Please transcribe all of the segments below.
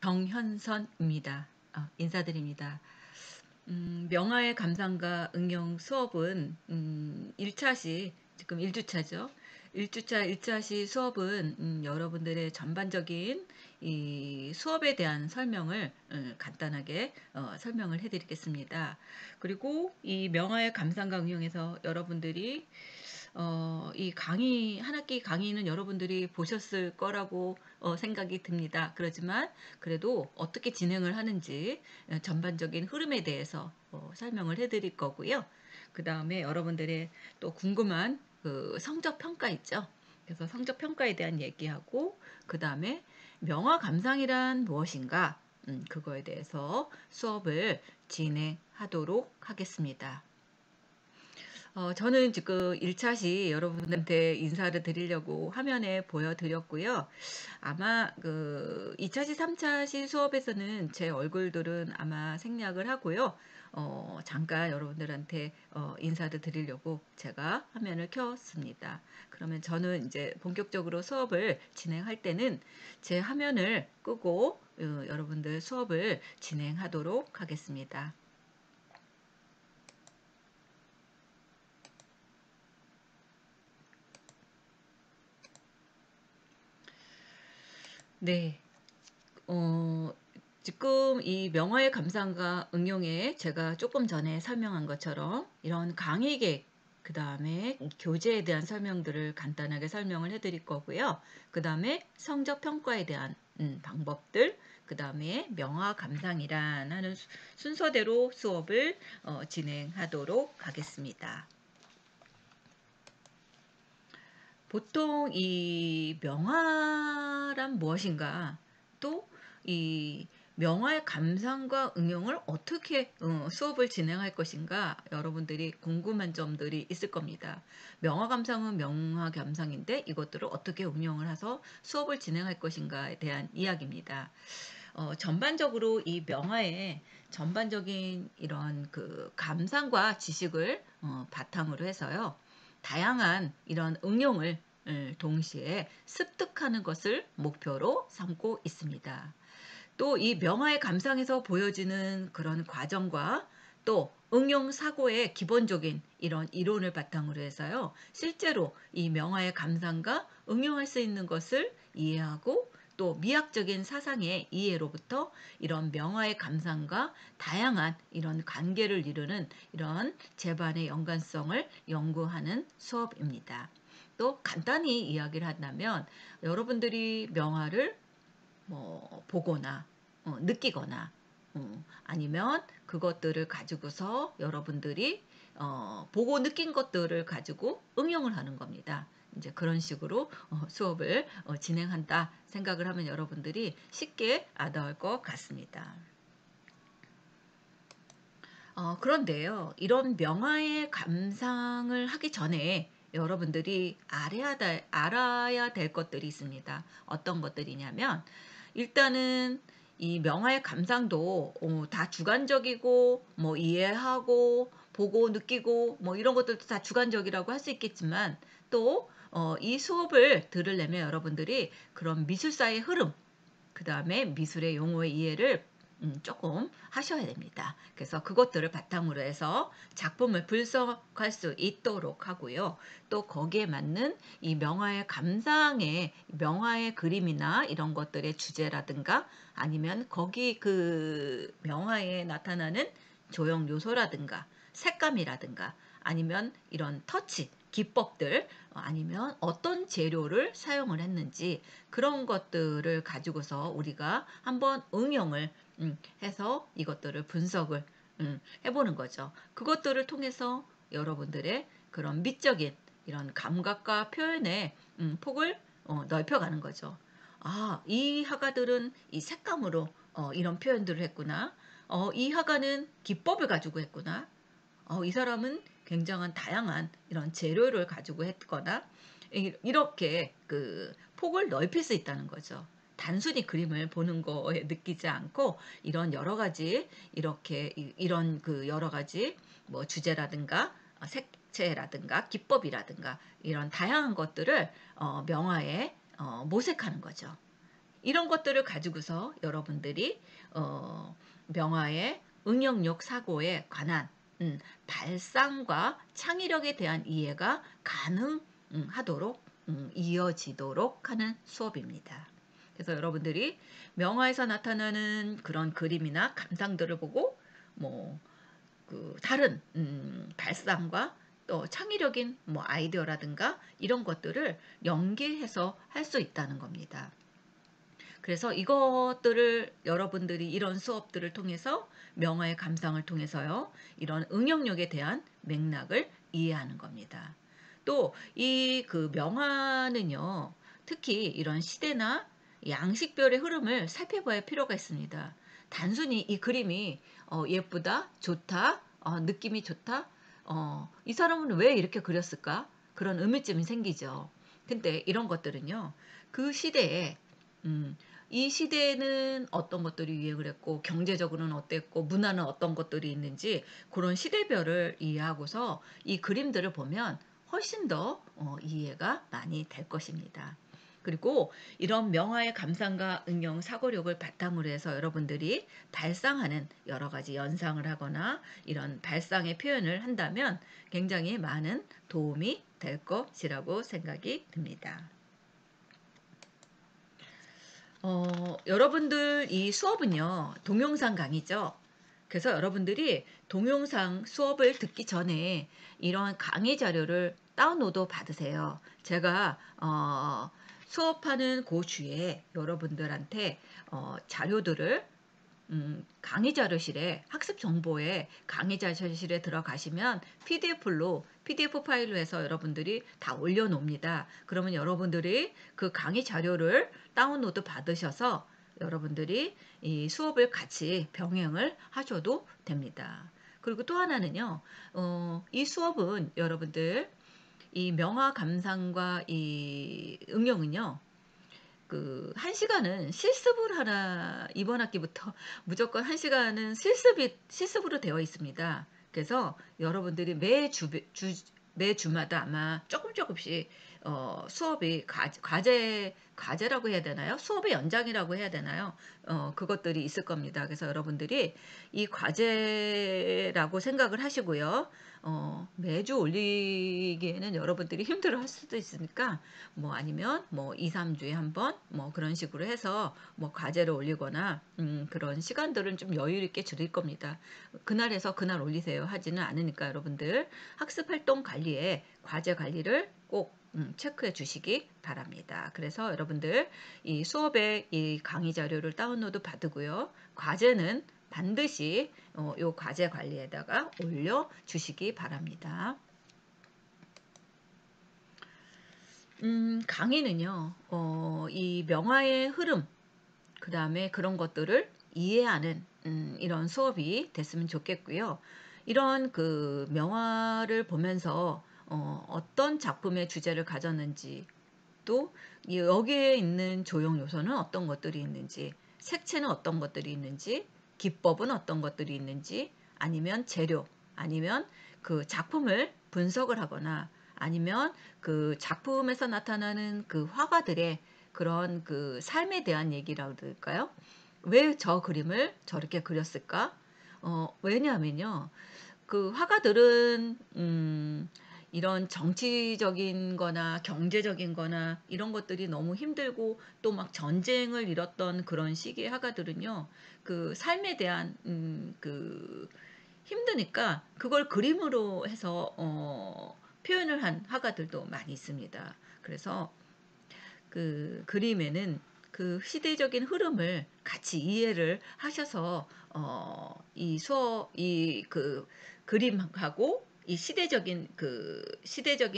정현선입니다. 인사드립니다. 명화의 감상과 응용 수업은 1차시, 지금 1주차죠. 1주차 수업은 여러분들의 전반적인 이 수업에 대한 설명을 간단하게 설명을 해드리겠습니다. 그리고 이 명화의 감상과 응용에서 여러분들이 이 강의, 한 학기 강의는 여러분들이 보셨을 거라고 생각이 듭니다. 그렇지만 그래도 어떻게 진행을 하는지 전반적인 흐름에 대해서 설명을 해드릴 거고요. 그 다음에 여러분들의 또 궁금한 그 성적 평가 있죠. 그래서 성적 평가에 대한 얘기하고 그 다음에 명화 감상이란 무엇인가 그거에 대해서 수업을 진행하도록 하겠습니다. 저는 지금 1차시 여러분한테 인사를 드리려고 화면에 보여드렸고요. 아마 그 2차시, 3차시 수업에서는 제 얼굴들은 아마 생략을 하고요. 잠깐 여러분들한테 인사를 드리려고 제가 화면을 켰습니다. 그러면 저는 이제 본격적으로 수업을 진행할 때는 제 화면을 끄고 여러분들 수업을 진행하도록 하겠습니다. 네. 어, 지금 이 명화의 감상과 응용에 제가 조금 전에 설명한 것처럼 이런 강의 계획, 그 다음에 교재에 대한 설명들을 간단하게 설명을 해드릴 거고요. 그 다음에 성적 평가에 대한 방법들, 그 다음에 명화 감상이란 하는 순서대로 수업을 진행하도록 하겠습니다. 보통 이 명화란 무엇인가, 또 이 명화의 감상과 응용을 어떻게 수업을 진행할 것인가 여러분들이 궁금한 점들이 있을 겁니다. 명화 감상은 명화 감상인데 이것들을 어떻게 응용을 해서 수업을 진행할 것인가에 대한 이야기입니다. 전반적으로 이 명화의 전반적인 이런 그 감상과 지식을 바탕으로 해서요. 다양한 이런 응용을 동시에 습득하는 것을 목표로 삼고 있습니다. 또 이 명화의 감상에서 보여지는 그런 과정과 또 응용 사고의 기본적인 이런 이론을 바탕으로 해서요. 실제로 이 명화의 감상과 응용할 수 있는 것을 이해하고 또 미학적인 사상의 이해로부터 이런 명화의 감상과 다양한 이런 관계를 이루는 이런 재반의 연관성을 연구하는 수업입니다. 또 간단히 이야기를 한다면 여러분들이 명화를 뭐 보거나 느끼거나 아니면 그것들을 가지고서 여러분들이 보고 느낀 것들을 가지고 응용을 하는 겁니다. 이제 그런 식으로 수업을 진행한다 생각을 하면 여러분들이 쉽게 알아올 것 같습니다. 그런데요, 이런 명화의 감상을 하기 전에 여러분들이 알아야 될 것들이 있습니다. 어떤 것들이냐면, 일단은 이 명화의 감상도 다 주관적이고, 뭐 이해하고, 보고 느끼고, 뭐 이런 것들도 다 주관적이라고 할 수 있겠지만, 또, 이 수업을 들으려면 여러분들이 그런 미술사의 흐름, 그 다음에 미술의 용어의 이해를 조금 하셔야 됩니다. 그래서 그것들을 바탕으로 해서 작품을 분석할 수 있도록 하고요. 또 거기에 맞는 이 명화의 감상의 명화의 그림이나 이런 것들의 주제라든가 아니면 거기 그 명화에 나타나는 조형 요소라든가 색감이라든가 아니면 이런 터치 기법들 아니면 어떤 재료를 사용을 했는지 그런 것들을 가지고서 우리가 한번 응용을 해서 이것들을 분석을 해보는 거죠. 그것들을 통해서 여러분들의 그런 미적인 이런 감각과 표현의 폭을 넓혀가는 거죠. 아, 이 화가들은 이 색감으로 이런 표현들을 했구나. 이 화가는 기법을 가지고 했구나. 이 사람은 굉장한 다양한 이런 재료를 가지고 했거나 이렇게 그 폭을 넓힐 수 있다는 거죠. 단순히 그림을 보는 거에 느끼지 않고 이런 여러 가지 이렇게 이런 그 여러 가지 뭐 주제라든가 색채라든가 기법이라든가 이런 다양한 것들을 명화에 모색하는 거죠. 이런 것들을 가지고서 여러분들이 명화의 응용력 사고에 관한 발상과 창의력에 대한 이해가 가능하도록 이어지도록 하는 수업입니다. 그래서 여러분들이 명화에서 나타나는 그런 그림이나 감상들을 보고 뭐 그 다른 발상과 또 창의력인 뭐 아이디어라든가 이런 것들을 연계해서 할 수 있다는 겁니다. 그래서 이것들을 여러분들이 이런 수업들을 통해서 명화의 감상을 통해서요. 이런 응용력에 대한 맥락을 이해하는 겁니다. 또 이 그 명화는요. 특히 이런 시대나 양식별의 흐름을 살펴봐야 필요가 있습니다. 단순히 이 그림이 예쁘다, 좋다, 느낌이 좋다, 이 사람은 왜 이렇게 그렸을까? 그런 의문점이 생기죠. 근데 이런 것들은요. 그 시대에 이 시대에는 어떤 것들이 유행을 했고 경제적으로는 어땠고 문화는 어떤 것들이 있는지 그런 시대별을 이해하고서 이 그림들을 보면 훨씬 더 이해가 많이 될 것입니다. 그리고 이런 명화의 감상과 응용 사고력을 바탕으로 해서 여러분들이 발상하는 여러 가지 연상을 하거나 이런 발상의 표현을 한다면 굉장히 많은 도움이 될 것이라고 생각이 듭니다. 여러분들 이 수업은요, 동영상 강의죠. 그래서 여러분들이 동영상 수업을 듣기 전에 이런 강의 자료를 다운로드 받으세요. 제가 수업하는 그 주에 여러분들한테 자료들을 강의 자료실에 학습 정보에 강의 자료실에 들어가시면 PDF 파일로 해서 여러분들이 다 올려놓습니다. 그러면 여러분들이 그 강의 자료를 다운로드 받으셔서 여러분들이 이 수업을 같이 병행을 하셔도 됩니다. 그리고 또 하나는요, 이 수업은 여러분들 이 명화 감상과 이 응용은요, 그 1시간은 실습을 하나 이번 학기부터 무조건 1시간은 실습으로 되어 있습니다. 그래서 여러분들이 매주마다 아마 조금씩 수업이 과제라고 해야 되나요? 수업의 연장이라고 해야 되나요? 그것들이 있을 겁니다. 그래서 여러분들이 이 과제라고 생각을 하시고요. 매주 올리기에는 여러분들이 힘들어 할 수도 있으니까 뭐 아니면 뭐 2, 3주에 한 번 뭐 그런 식으로 해서 뭐 과제를 올리거나 그런 시간들은 좀 여유 있게 줄일 겁니다. 그날에서 그날 올리세요 하지는 않으니까 여러분들 학습 활동 관리에 과제 관리를 꼭 체크해 주시기 바랍니다. 그래서 여러분들 이 수업의 이 강의 자료를 다운로드 받으고요. 과제는 반드시 요 과제 관리에다가 올려 주시기 바랍니다. 강의는요, 이 명화의 흐름, 그 다음에 그런 것들을 이해하는 이런 수업이 됐으면 좋겠고요. 이런 그 명화를 보면서 어떤 작품의 주제를 가졌는지 또 여기에 있는 조형 요소는 어떤 것들이 있는지 색채는 어떤 것들이 있는지 기법은 어떤 것들이 있는지 아니면 재료 아니면 그 작품을 분석을 하거나 아니면 그 작품에서 나타나는 그 화가들의 그런 그 삶에 대한 얘기라고 할까요? 왜 저 그림을 저렇게 그렸을까? 왜냐하면요. 그 화가들은 이런 정치적인 거나 경제적인 거나 이런 것들이 너무 힘들고 또 막 전쟁을 일었던 그런 시기의 화가들은요. 그 삶에 대한 그 힘드니까 그걸 그림으로 해서 표현을 한 화가들도 많이 있습니다. 그래서 그 그림에는 그 시대적인 흐름을 같이 이해를 하셔서 이 그 그림하고 이 시대적인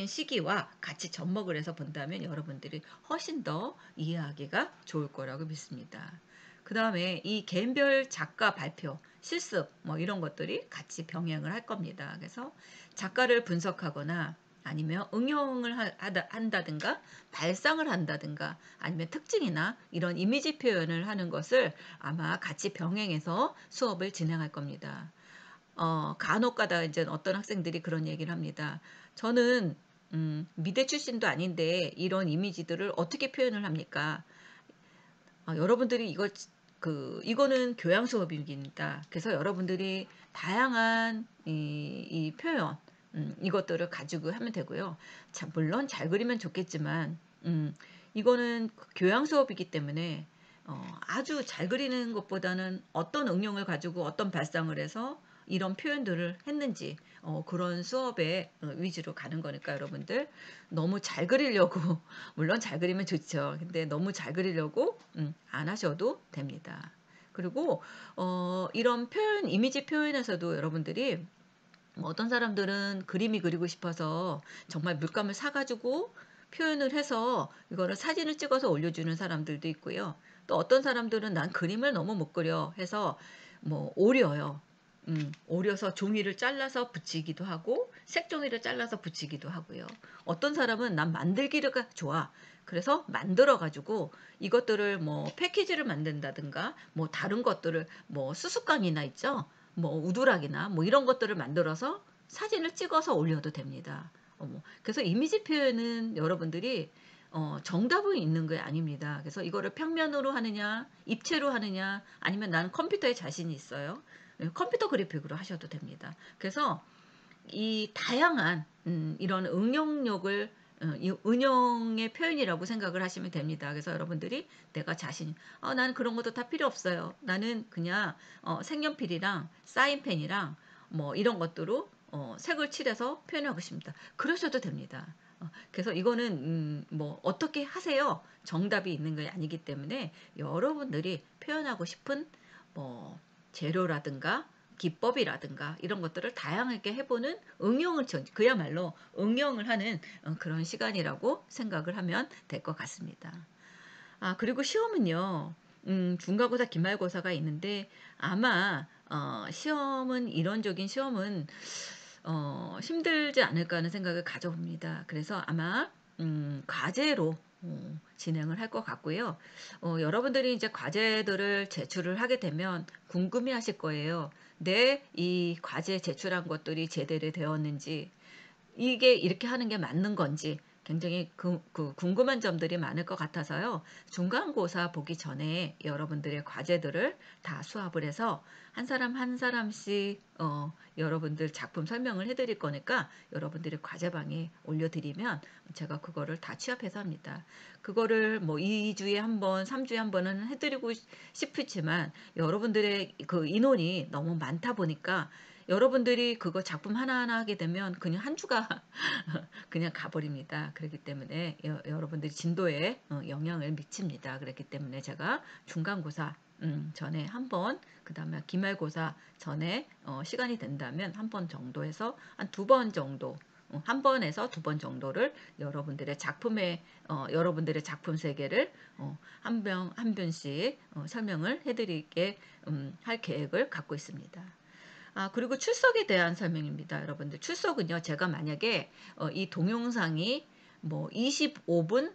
시기와 같이 접목을 해서 본다면 여러분들이 훨씬 더 이해하기가 좋을 거라고 믿습니다. 그 다음에 이 개인별 작가 발표, 실습 뭐 이런 것들이 같이 병행을 할 겁니다. 그래서 작가를 분석하거나 아니면 응용을 한다든가 발상을 한다든가 아니면 특징이나 이런 이미지 표현을 하는 것을 아마 같이 병행해서 수업을 진행할 겁니다. 간혹가다 이제 어떤 학생들이 그런 얘기를 합니다. 저는 미대 출신도 아닌데 이런 이미지들을 어떻게 표현을 합니까? 여러분들이 이거는 교양 수업입니다. 그래서 여러분들이 다양한 이 표현, 이것들을 가지고 하면 되고요. 자, 물론 잘 그리면 좋겠지만, 이거는 교양 수업이기 때문에 아주 잘 그리는 것보다는 어떤 응용을 가지고 어떤 발상을 해서 이런 표현들을 했는지 그런 수업에 위주로 가는 거니까 여러분들 너무 잘 그리려고 물론 잘 그리면 좋죠. 근데 너무 잘 그리려고 안 하셔도 됩니다. 그리고 이런 표현, 이미지 표현에서도 여러분들이 뭐 어떤 사람들은 그림이 그리고 싶어서 정말 물감을 사가지고 표현을 해서 이거를 사진을 찍어서 올려주는 사람들도 있고요. 또 어떤 사람들은 난 그림을 너무 못 그려 해서 뭐 오려요. 오려서 종이를 잘라서 붙이기도 하고 색종이를 잘라서 붙이기도 하고요. 어떤 사람은 난 만들기가 좋아. 그래서 만들어 가지고 이것들을 뭐 패키지를 만든다든가 뭐 다른 것들을 뭐 수수깡이나 있죠. 뭐 우드락이나 뭐 이런 것들을 만들어서 사진을 찍어서 올려도 됩니다. 그래서 이미지 표현은 여러분들이 정답은 있는 게 아닙니다. 그래서 이거를 평면으로 하느냐, 입체로 하느냐, 아니면 나는 컴퓨터에 자신이 있어요. 컴퓨터 그래픽으로 하셔도 됩니다. 그래서 이 다양한 이런 응용력을 이 응용의 표현이라고 생각을 하시면 됩니다. 그래서 여러분들이 내가 나는 그런 것도 다 필요 없어요. 나는 그냥 색연필이랑 사인펜이랑 뭐 이런 것들로 색을 칠해서 표현하고 싶습니다. 그러셔도 됩니다. 그래서 이거는 뭐 어떻게 하세요? 정답이 있는 게 아니기 때문에 여러분들이 표현하고 싶은 뭐 재료라든가 기법이라든가 이런 것들을 다양하게 해보는 그야말로 응용을 하는 그런 시간이라고 생각을 하면 될 것 같습니다. 그리고 시험은요, 중간고사, 기말고사가 있는데 아마 시험은 이론적인 시험은 힘들지 않을까 하는 생각을 가져봅니다. 그래서 아마 과제로 진행을 할 것 같고요. 여러분들이 이제 과제들을 제출을 하게 되면 궁금해 하실 거예요. 내 이 과제 제출한 것들이 제대로 되었는지, 이게 이렇게 하는 게 맞는 건지 굉장히 궁금한 점들이 많을 것 같아서요. 중간고사 보기 전에 여러분들의 과제들을 다 수합을 해서 한 사람 한 사람씩 여러분들 작품 설명을 해드릴 거니까 여러분들의 과제방에 올려드리면 제가 그거를 다 취합해서 합니다. 그거를 뭐 2주에 한 번, 3주에 한 번은 해드리고 싶지만 여러분들의 그 인원이 너무 많다 보니까 여러분들이 그거 작품 하나하나 하게 되면 그냥 한 주가 그냥 가버립니다. 그렇기 때문에 여러분들이 진도에 영향을 미칩니다. 그렇기 때문에 제가 중간고사 전에 한 번, 그 다음에 기말고사 전에 시간이 된다면 한 번 정도 해서 한 두 번 정도, 한 번에서 두 번 정도를 여러분들의 작품 세계를 한 편씩 설명을 해드리게 할 계획을 갖고 있습니다. 그리고 출석에 대한 설명입니다. 여러분들 출석은요. 제가 만약에 이 동영상이 뭐 25분,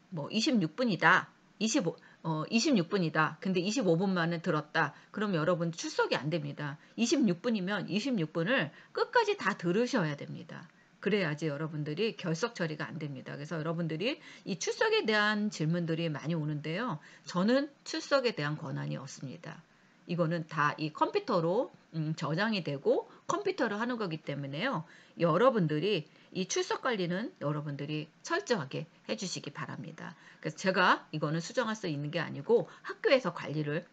뭐 26분이다. 26분이다. 근데 25분 만에 들었다. 그럼 여러분 출석이 안 됩니다. 26분이면 26분을 끝까지 다 들으셔야 됩니다. 그래야지 여러분들이 결석 처리가 안 됩니다. 그래서 여러분들이 이 출석에 대한 질문들이 많이 오는데요. 저는 출석에 대한 권한이 없습니다. 이거는 다 이 컴퓨터로 저장이 되고 컴퓨터로 하는 거기 때문에요. 여러분들이 이 출석 관리는 여러분들이 철저하게 해주시기 바랍니다. 그래서 제가 이거는 수정할 수 있는 게 아니고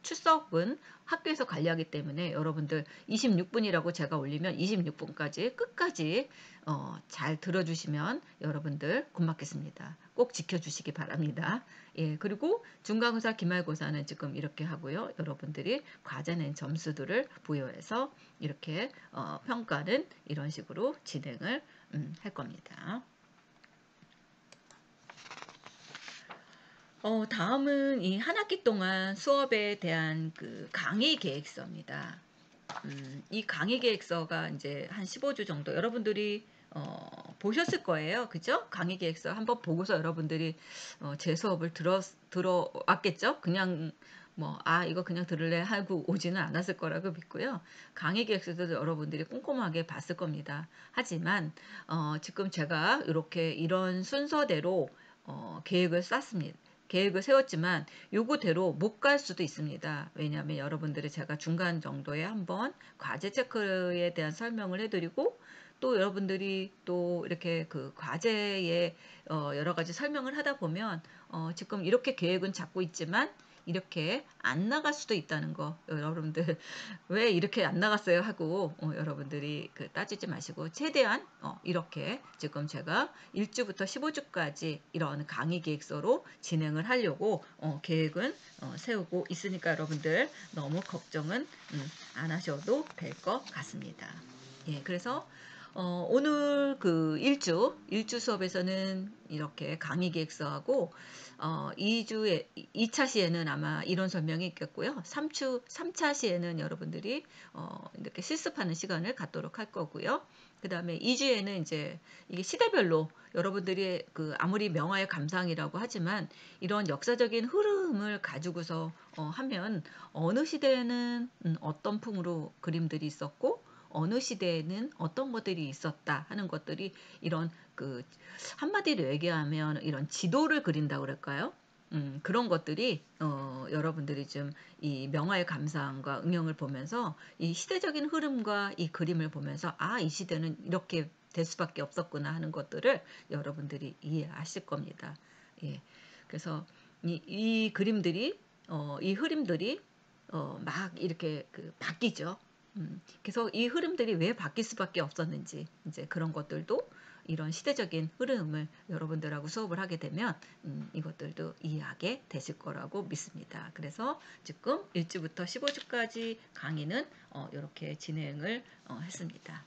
출석은 학교에서 관리하기 때문에 여러분들 26분이라고 제가 올리면 26분까지 끝까지 잘 들어주시면 여러분들 고맙겠습니다. 꼭 지켜주시기 바랍니다. 예, 그리고 중간고사, 기말고사는 지금 이렇게 하고요. 여러분들이 과제 낸 점수들을 부여해서 이렇게 평가는 이런 식으로 진행을 할 겁니다. 다음은 이 한 학기 동안 수업에 대한 그 강의 계획서입니다. 이 강의 계획서가 이제 한 15주 정도 여러분들이 보셨을 거예요. 그죠? 강의 계획서 한번 보고서 여러분들이 제 수업을 들어왔겠죠? 그냥 이거 그냥 들을래 하고 오지는 않았을 거라고 믿고요. 강의 계획서도 여러분들이 꼼꼼하게 봤을 겁니다. 하지만 지금 제가 이런 순서대로 계획을 짰습니다. 계획을 세웠지만 요거대로 못 갈 수도 있습니다. 왜냐하면 여러분들이 제가 중간 정도에 한번 과제 체크에 대한 설명을 해드리고 또 여러분들이 또 이렇게 그 과제에 여러 가지 설명을 하다 보면 지금 이렇게 계획은 잡고 있지만 이렇게 안 나갈 수도 있다는 거 여러분들 왜 이렇게 안 나갔어요 하고 여러분들이 그 따지지 마시고 최대한 이렇게 지금 제가 1주부터 15주까지 이런 강의 계획서로 진행을 하려고 계획은 세우고 있으니까 여러분들 너무 걱정은 안 하셔도 될 것 같습니다. 예, 그래서 오늘 그 1주 수업에서는 이렇게 강의 계획서하고 2차 시에는 아마 이론 설명이 있겠고요. 3차 시에는 여러분들이 이렇게 실습하는 시간을 갖도록 할 거고요. 그 다음에 2주에는 이제 이게 시대별로 여러분들이 그 아무리 명화의 감상이라고 하지만 이런 역사적인 흐름을 가지고서 하면 어느 시대에는 어떤 풍으로 그림들이 있었고 어느 시대에는 어떤 것들이 있었다 하는 것들이 이런 그 한마디로 얘기하면 이런 지도를 그린다고 그럴까요? 그런 것들이 여러분들이 좀 이 명화의 감상과 응용을 보면서 이 시대적인 흐름과 이 그림을 보면서 이 시대는 이렇게 될 수밖에 없었구나 하는 것들을 여러분들이 이해하실 겁니다. 예. 그래서 이 그림들이 이 흐름들이 막 이렇게 그 바뀌죠. 그래서 이 흐름들이 왜 바뀔 수밖에 없었는지 이제 그런 것들도 이런 시대적인 흐름을 여러분들하고 수업을 하게 되면 이것들도 이해하게 되실 거라고 믿습니다. 그래서 지금 1주부터 15주까지 강의는 이렇게 진행을 했습니다.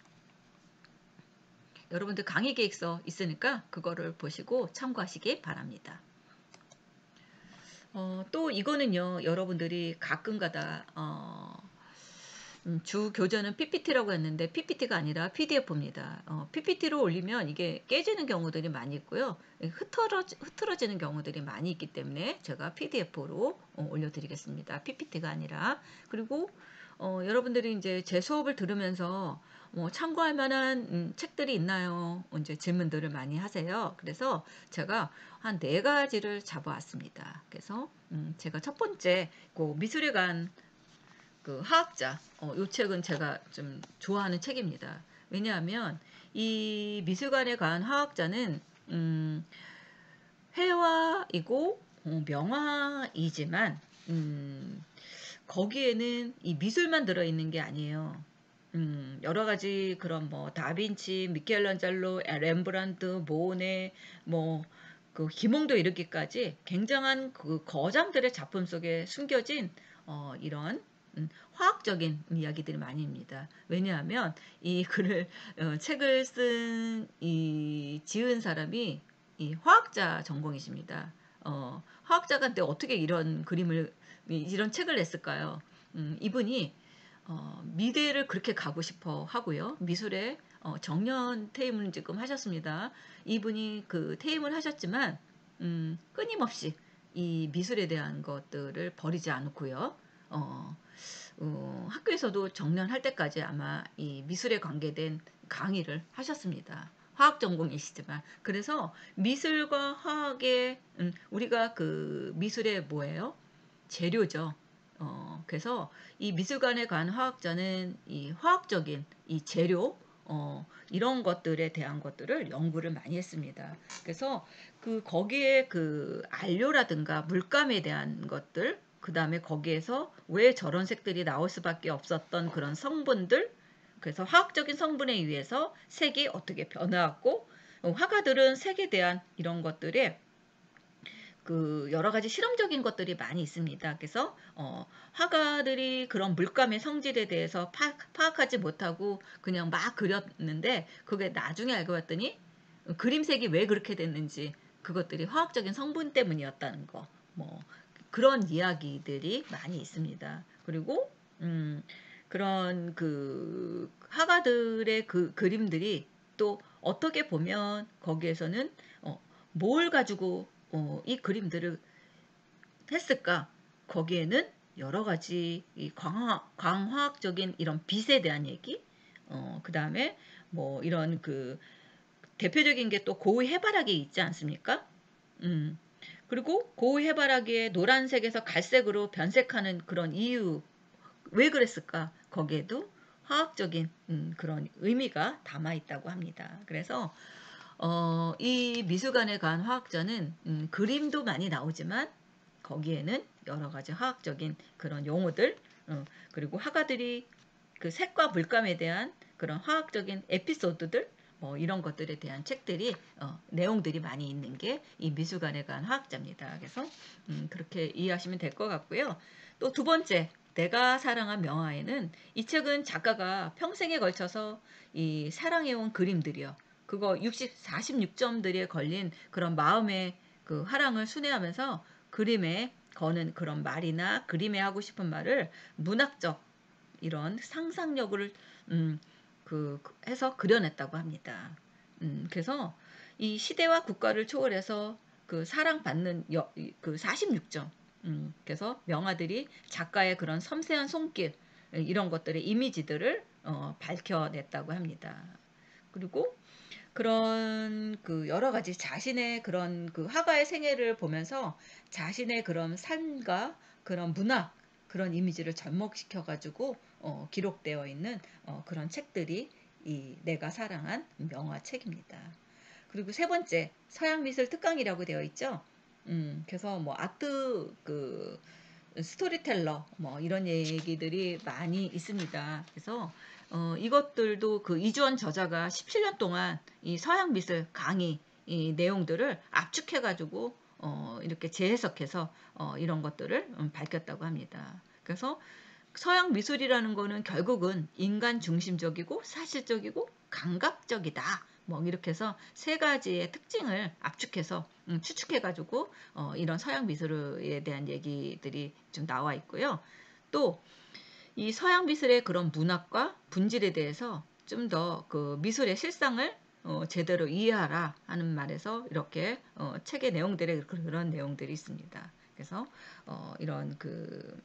여러분들 강의 계획서 있으니까 그거를 보시고 참고하시기 바랍니다. 또 이거는요, 여러분들이 가끔가다 주 교재는 PPT라고 했는데 PPT가 아니라 PDF입니다. PPT로 올리면 이게 깨지는 경우들이 많이 있고요. 흐트러지는 경우들이 많이 있기 때문에 제가 PDF로 올려드리겠습니다. PPT가 아니라. 그리고 여러분들이 이제 제 수업을 들으면서 참고할 만한 책들이 있나요? 이제 질문들을 많이 하세요. 그래서 제가 한 4가지를 잡아왔습니다. 그래서 제가 첫 번째 그 미술에 관 그 화학자, 요 책은 제가 좀 좋아하는 책입니다. 왜냐하면 이 미술관에 간 화학자는 회화이고 명화이지만 거기에는 이 미술만 들어있는 게 아니에요. 여러 가지 그런 뭐 다빈치, 미켈란젤로, 렘브란트, 모네, 뭐 그 김홍도 이르기까지 굉장한 그 거장들의 작품 속에 숨겨진 이런 화학적인 이야기들이 많이입니다. 왜냐하면 이 글을 책을 쓴 이 지은 사람이 이 화학자 전공이십니다. 화학자가 근데 어떻게 이런 그림을 이런 책을 냈을까요? 이분이 미대를 그렇게 가고 싶어 하고요. 미술에 정년 퇴임을 지금 하셨습니다. 이분이 그 퇴임을 하셨지만 끊임없이 이 미술에 대한 것들을 버리지 않고요. 학교에서도 정년할 때까지 아마 이 미술에 관계된 강의를 하셨습니다. 화학 전공이시지만 그래서 미술과 화학의 우리가 그 미술의 뭐예요? 재료죠. 그래서 이 미술관에 간 화학자는 이 화학적인 이 재료 이런 것들에 대한 것들을 연구를 많이 했습니다. 그래서 그 거기에 그 안료라든가 물감에 대한 것들 그 다음에 거기에서 왜 저런 색들이 나올 수밖에 없었던 그런 성분들 그래서 화학적인 성분에 의해서 색이 어떻게 변화하고 화가들은 색에 대한 이런 것들에 그 여러 가지 실험적인 것들이 많이 있습니다. 그래서 화가들이 그런 물감의 성질에 대해서 파악하지 못하고 그냥 막 그렸는데 그게 나중에 알고 봤더니 그림색이 왜 그렇게 됐는지 그것들이 화학적인 성분 때문이었다는 거. 뭐 그런 이야기들이 많이 있습니다. 그리고 그런 그 화가들의 그 그림들이 또 어떻게 보면 거기에서는 뭘 가지고 이 그림들을 했을까? 거기에는 여러 가지 이 광화학적인 이런 빛에 대한 얘기, 그 다음에 뭐 이런 그 대표적인 게 또 고위 해바라기 있지 않습니까? 음, 그리고 고해바라기에 노란색에서 갈색으로 변색하는 그런 이유, 왜 그랬을까? 거기에도 화학적인 그런 의미가 담아 있다고 합니다. 그래서 이 미술관에 간 화학자는 그림도 많이 나오지만 거기에는 여러 가지 화학적인 그런 용어들, 그리고 화가들이 그 색과 물감에 대한 그런 화학적인 에피소드들, 이런 것들에 대한 책들이, 내용들이 많이 있는 게 이 미술관에 간 화학자입니다. 그래서 그렇게 이해하시면 될 것 같고요. 또 두 번째, 내가 사랑한 명화에는, 이 책은 작가가 평생에 걸쳐서 이 사랑해온 그림들이요. 그거 46점들에 걸린 그런 마음의 그 화랑을 순회하면서 그림에 거는 그런 말이나 그림에 하고 싶은 말을 문학적 이런 상상력을 해서 그려냈다고 합니다. 그래서 이 시대와 국가를 초월해서 그 사랑받는 그 46점. 그래서 명화들이 작가의 그런 섬세한 손길, 이런 것들의 이미지들을 밝혀냈다고 합니다. 그리고 그런 그 여러 가지 자신의 그런 그 화가의 생애를 보면서 자신의 그런 삶과 그런 문학, 그런 이미지를 접목시켜 가지고 기록되어 있는 그런 책들이 이 내가 사랑한 명화책입니다. 그리고 세 번째, 서양 미술 특강이라고 되어 있죠. 그래서 뭐 아트 그 스토리텔러 뭐 이런 얘기들이 많이 있습니다. 그래서 이것들도 그 이주원 저자가 17년 동안 이 서양 미술 강의 이 내용들을 압축해가지고 이렇게 재해석해서 이런 것들을 밝혔다고 합니다. 그래서 서양 미술이라는 거는 결국은 인간 중심적이고 사실적이고 감각적이다. 뭐 이렇게 해서 세 가지의 특징을 압축해서 추측해가지고 이런 서양 미술에 대한 얘기들이 좀 나와 있고요. 또 이 서양 미술의 그런 문학과 분질에 대해서 좀 더 그 미술의 실상을 제대로 이해하라 하는 말에서 이렇게 책의 내용들에 그런 내용들이 있습니다. 그래서 이런 그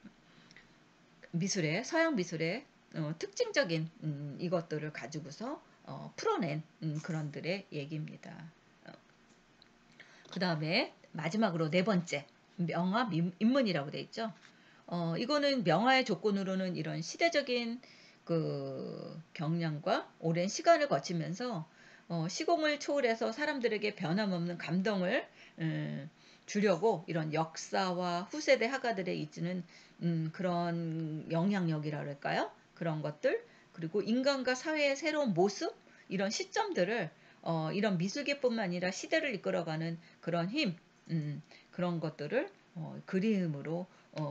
미술의 서양 미술의 특징적인 이것들을 가지고서 풀어낸 그런들의 얘기입니다. 그 다음에 마지막으로 네 번째, 명화 입문이라고 돼 있죠. 이거는 명화의 조건으로는 이런 시대적인 그 경량과 오랜 시간을 거치면서 시공을 초월해서 사람들에게 변함없는 감동을 주려고 이런 역사와 후세대 화가들에 있는 그런 영향력이라 그럴까요? 그런 것들, 그리고 인간과 사회의 새로운 모습, 이런 시점들을 이런 미술계뿐만 아니라 시대를 이끌어가는 그런 힘, 그런 것들을 그림으로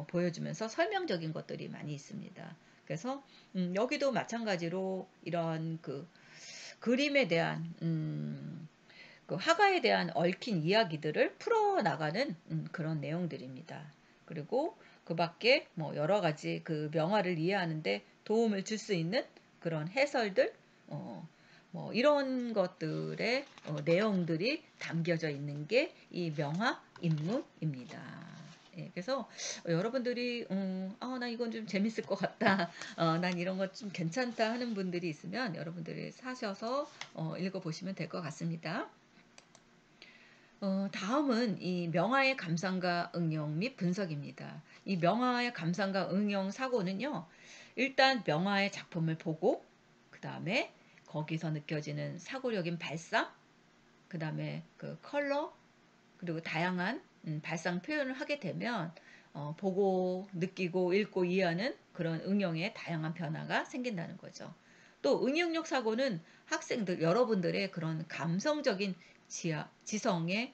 보여주면서 설명적인 것들이 많이 있습니다. 그래서 여기도 마찬가지로 이런 그 그림에 대한 그 화가에 대한 얽힌 이야기들을 풀어나가는 그런 내용들입니다. 그리고 그 밖에 뭐 여러 가지 그 명화를 이해하는데 도움을 줄 수 있는 그런 해설들, 뭐 이런 것들의 내용들이 담겨져 있는 게 이 명화 입문입니다. 예, 그래서 여러분들이 나 이건 좀 재밌을 것 같다, 난 이런 것 좀 괜찮다 하는 분들이 있으면 여러분들이 사셔서 읽어보시면 될 것 같습니다. 다음은 이 명화의 감상과 응용 및 분석입니다. 이 명화의 감상과 응용 사고는요, 일단 명화의 작품을 보고, 그 다음에 거기서 느껴지는 사고력인 발상, 그 다음에 그 컬러, 그리고 다양한 발상 표현을 하게 되면 보고, 느끼고, 읽고, 이해하는 그런 응용의 다양한 변화가 생긴다는 거죠. 또 응용력 사고는 학생들, 여러분들의 그런 감성적인 지성의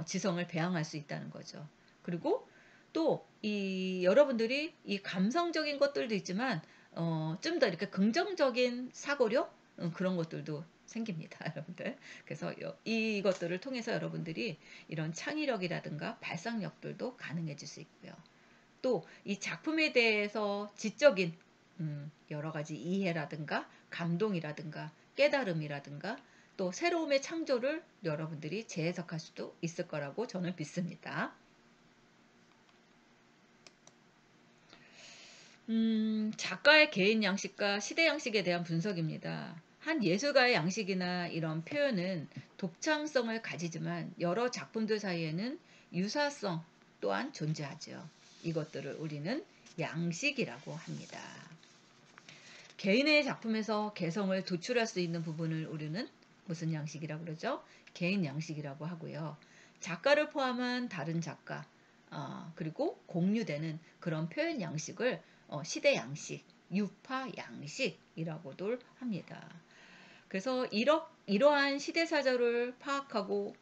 지성을 배양할 수 있다는 거죠. 그리고 또 이 여러분들이 이 감성적인 것들도 있지만 좀 더 이렇게 긍정적인 사고력, 그런 것들도 생깁니다, 여러분들. 그래서 이것들을 통해서 여러분들이 이런 창의력이라든가 발상력들도 가능해질 수 있고요. 또 이 작품에 대해서 지적인 여러 가지 이해라든가 감동이라든가 깨달음이라든가 또 새로움의 창조를 여러분들이 재해석할 수도 있을 거라고 저는 믿습니다. 작가의 개인 양식과 시대 양식에 대한 분석입니다. 한 예술가의 양식이나 이런 표현은 독창성을 가지지만 여러 작품들 사이에는 유사성 또한 존재하죠. 이것들을 우리는 양식이라고 합니다. 개인의 작품에서 개성을 도출할 수 있는 부분을 우리는 무슨 양식이라고 그러죠? 개인 양식이라고 하고요. 작가를 포함한 다른 작가, 그리고 공유되는 그런 표현 양식을 시대 양식, 유파 양식이라고도 합니다. 그래서 이러한 시대 사조를 파악하고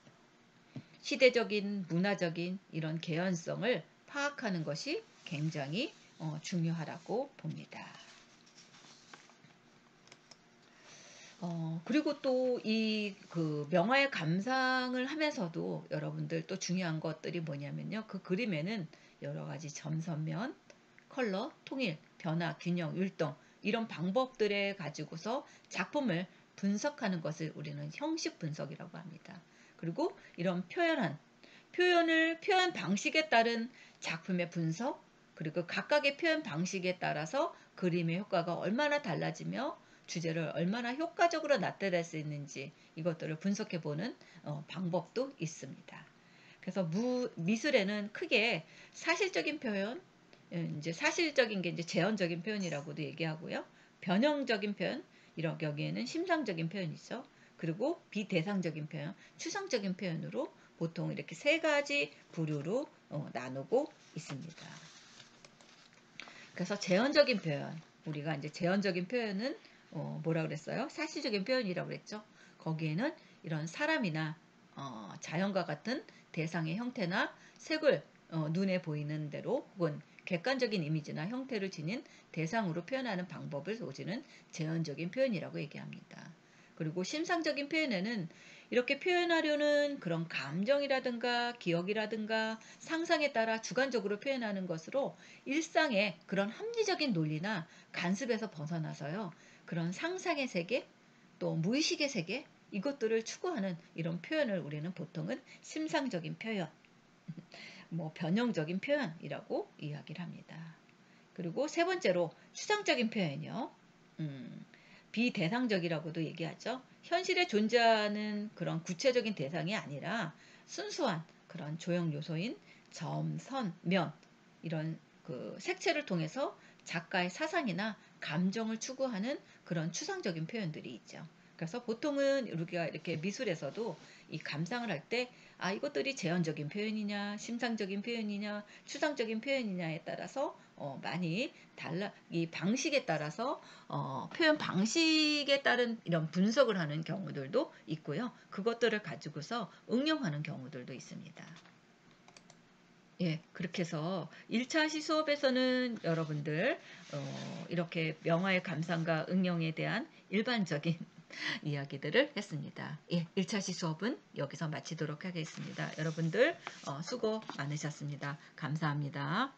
시대적인 문화적인 이런 개연성을 파악하는 것이 굉장히 중요하다고 봅니다. 그리고 또 이 그 명화의 감상을 하면서도 여러분들 또 중요한 것들이 뭐냐면요. 그 그림에는 여러 가지 점선면, 컬러, 통일, 변화, 균형, 율동 이런 방법들에 가지고서 작품을 분석하는 것을 우리는 형식 분석이라고 합니다. 그리고 이런 표현 방식에 따른 작품의 분석, 그리고 각각의 표현 방식에 따라서 그림의 효과가 얼마나 달라지며 주제를 얼마나 효과적으로 나타낼 수 있는지 이것들을 분석해 보는 방법도 있습니다. 그래서 미술에는 크게 사실적인 표현, 이제 사실적인 게 이제 재현적인 표현이라고도 얘기하고요. 변형적인 표현, 이런 경우에는 심상적인 표현이죠. 그리고 비대상적인 표현, 추상적인 표현으로 보통 이렇게 세 가지 부류로 나누고 있습니다. 그래서 재현적인 표현, 우리가 이제 재현적인 표현은 뭐라 그랬어요? 사실적인 표현이라고 그랬죠. 거기에는 이런 사람이나 자연과 같은 대상의 형태나 색을 눈에 보이는 대로 혹은 객관적인 이미지나 형태를 지닌 대상으로 표현하는 방법을 우리는 재현적인 표현이라고 얘기합니다. 그리고 심상적인 표현에는 이렇게 표현하려는 그런 감정이라든가 기억이라든가 상상에 따라 주관적으로 표현하는 것으로 일상의 그런 합리적인 논리나 간섭에서 벗어나서요. 그런 상상의 세계, 또 무의식의 세계 이것들을 추구하는 이런 표현을 우리는 보통은 심상적인 표현, 뭐 변형적인 표현이라고 이야기를 합니다. 그리고 세 번째로 추상적인 표현이요. 비대상적이라고도 얘기하죠. 현실에 존재하는 그런 구체적인 대상이 아니라 순수한 그런 조형 요소인 점, 선, 면 이런 그 색채를 통해서 작가의 사상이나 감정을 추구하는 그런 추상적인 표현들이 있죠. 그래서 보통은 우리가 이렇게 미술에서도 이 감상을 할 때 이것들이 재현적인 표현이냐, 심상적인 표현이냐, 추상적인 표현이냐에 따라서 많이 이 방식에 따라서 표현 방식에 따른 이런 분석을 하는 경우들도 있고요. 그것들을 가지고서 응용하는 경우들도 있습니다. 예, 그렇게 해서 1차 시수업에서는 여러분들 이렇게 명화의 감상과 응용에 대한 일반적인 이야기들을 했습니다. 예, 1차 시수업은 여기서 마치도록 하겠습니다. 여러분들 수고 많으셨습니다. 감사합니다.